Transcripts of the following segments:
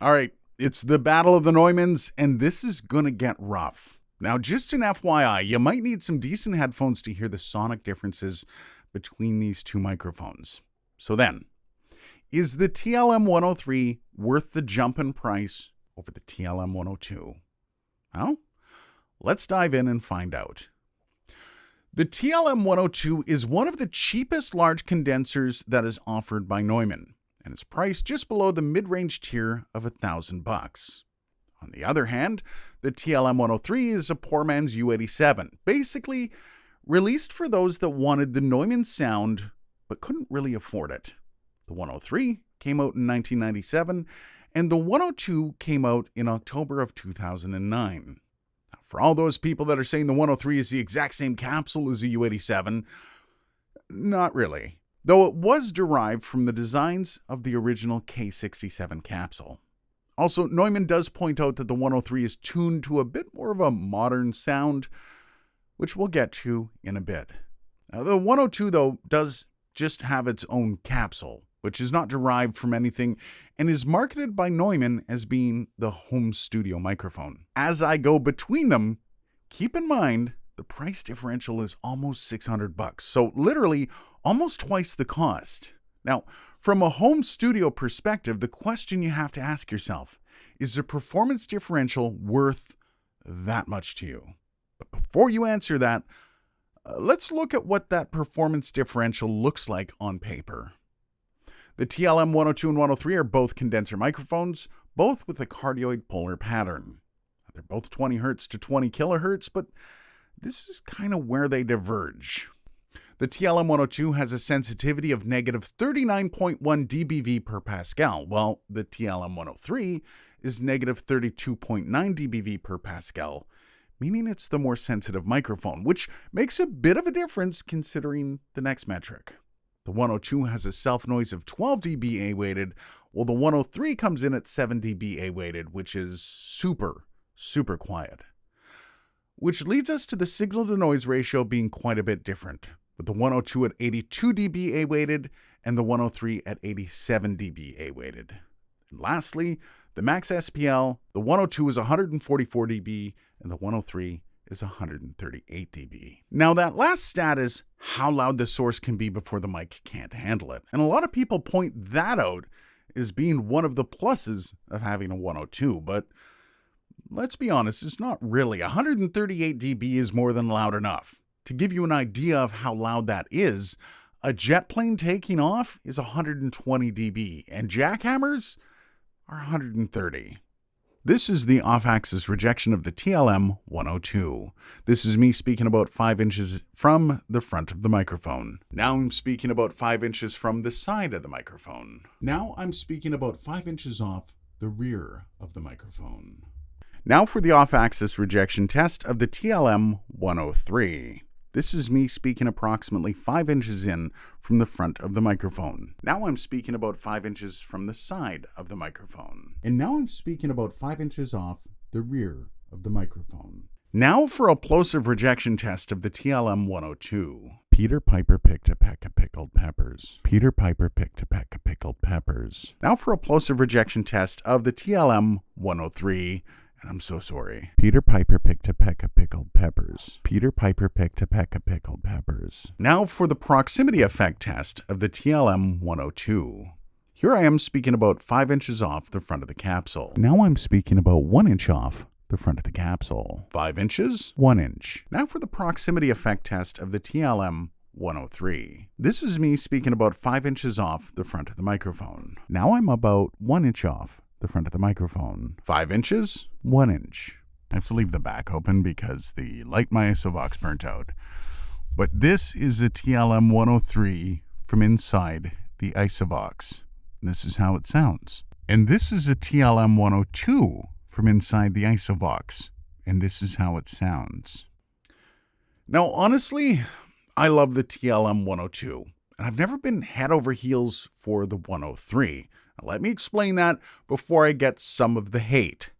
All right, it's the Battle of the Neumanns, and this is going to get rough. Now, just an FYI, you might need some decent headphones to hear the sonic differences between these two microphones. So then, is the TLM 103 worth the jump in price over the TLM 102? Well, let's dive in and find out. The TLM 102 is one of the cheapest large condensers that is offered by Neumann, and it's priced just below the mid-range tier of $1,000. On the other hand, the TLM 103 is a poor man's U87, basically released for those that wanted the Neumann sound but couldn't really afford it. The 103 came out in 1997, and the 102 came out in October of 2009. Now, for all those people that are saying the 103 is the exact same capsule as the U87, not really, though it was derived from the designs of the original K67 capsule. Also, Neumann does point out that the 103 is tuned to a bit more of a modern sound, which we'll get to in a bit. Now, the 102, though, does just have its own capsule, which is not derived from anything and is marketed by Neumann as being the home studio microphone. As I go between them, keep in mind the price differential is almost $600, so literally almost twice the cost. Now, from a home studio perspective, the question you have to ask yourself, is the performance differential worth that much to you? But before you answer that, let's look at what that performance differential looks like on paper. The TLM 102 and 103 are both condenser microphones, both with a cardioid polar pattern. They're both 20 Hz to 20 kHz, but this is kind of where they diverge. The TLM 102 has a sensitivity of negative 39.1 dBV per Pascal, while the TLM 103 is negative 32.9 dBV per Pascal, meaning it's the more sensitive microphone, which makes a bit of a difference considering the next metric. The 102 has a self-noise of 12 dB A-weighted, while the 103 comes in at 7 dB A-weighted, which is super quiet. Which leads us to the signal-to-noise ratio being quite a bit different, with the 102 at 82 dB A-weighted and the 103 at 87 dB A-weighted. And lastly, the max SPL, the 102 is 144 dB and the 103 is 138 dB. Now that last stat is how loud the source can be before the mic can't handle it. And a lot of people point that out as being one of the pluses of having a 102, but let's be honest, it's not really. 138 dB is more than loud enough. To give you an idea of how loud that is, a jet plane taking off is 120 dB, and jackhammers are 130. This is the off-axis rejection of the TLM 102. This is me speaking about 5 inches from the front of the microphone. Now I'm speaking about 5 inches from the side of the microphone. Now I'm speaking about 5 inches off the rear of the microphone. Now for the off-axis rejection test of the TLM 103. This is me speaking approximately 5 inches in from the front of the microphone. Now I'm speaking about 5 inches from the side of the microphone. And now I'm speaking about 5 inches off the rear of the microphone. Now for a plosive rejection test of the TLM 102. Peter Piper picked a peck of pickled peppers. Peter Piper picked a peck of pickled peppers. Now for a plosive rejection test of the TLM 103. And I'm so sorry. Peter Piper picked a peck of pickled peppers. Peter Piper picked a peck of pickled peppers. Now for the proximity effect test of the TLM 102. Here I am speaking about 5 inches off the front of the capsule. Now I'm speaking about 1 inch off the front of the capsule. 5 inches, 1 inch. Now for the proximity effect test of the TLM 103. This is me speaking about 5 inches off the front of the microphone. Now I'm about 1 inch off the front of the microphone. 5 inches, 1 inch. I have to leave the back open because the light my ISOVOX burnt out. But this is the TLM 103 from inside the ISOVOX. This is how it sounds. And this is a TLM 102 from inside the ISOVOX. And this is how it sounds. Now, honestly, I love the TLM 102. And I've never been head over heels for the 103. Now, let me explain that before I get some of the hate.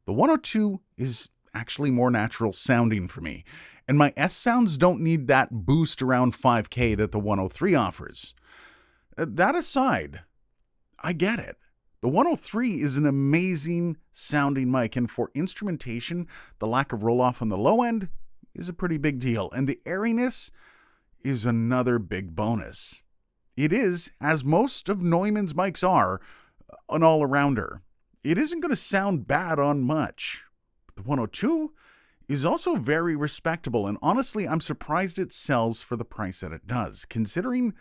The 102 is actually more natural sounding for me, and my S sounds don't need that boost around 5K that the 103 offers. That aside, I get it. The 103 is an amazing sounding mic, and for instrumentation, the lack of roll-off on the low end is a pretty big deal, and the airiness is another big bonus. It is, as most of Neumann's mics are, an all-arounder. It isn't going to sound bad on much. The 102 is also very respectable, and honestly, I'm surprised it sells for the price that it does, considering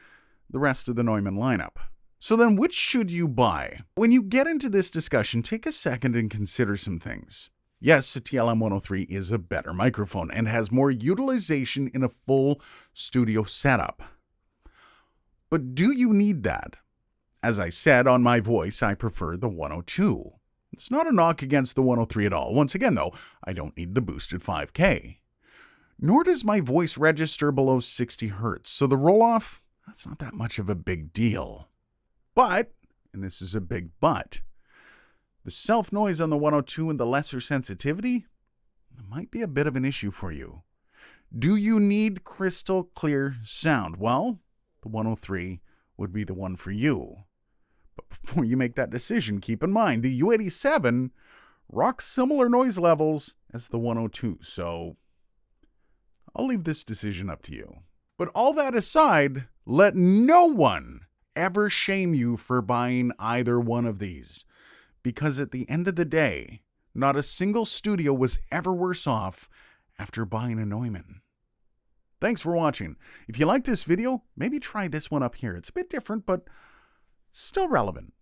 the rest of the Neumann lineup. So then, which should you buy? When you get into this discussion, take a second and consider some things. Yes, the TLM 103 is a better microphone and has more utilization in a full studio setup. But do you need that? As I said on my voice, I prefer the 102. It's not a knock against the 103 at all. Once again, though, I don't need the boosted 5K. Nor does my voice register below 60 hertz, so the roll-off, that's not that much of a big deal. But, and this is a big but, the self-noise on the 102 and the lesser sensitivity might be a bit of an issue for you. Do you need crystal clear sound? Well, the 103 would be the one for you. But before you make that decision, keep in mind the U87 rocks similar noise levels as the 102, so I'll leave this decision up to you. But all that aside, let no one ever shame you for buying either one of these, because at the end of the day, not a single studio was ever worse off after buying a Neumann. Thanks for watching. If you like this video, maybe try this one up here. It's a bit different, but still relevant.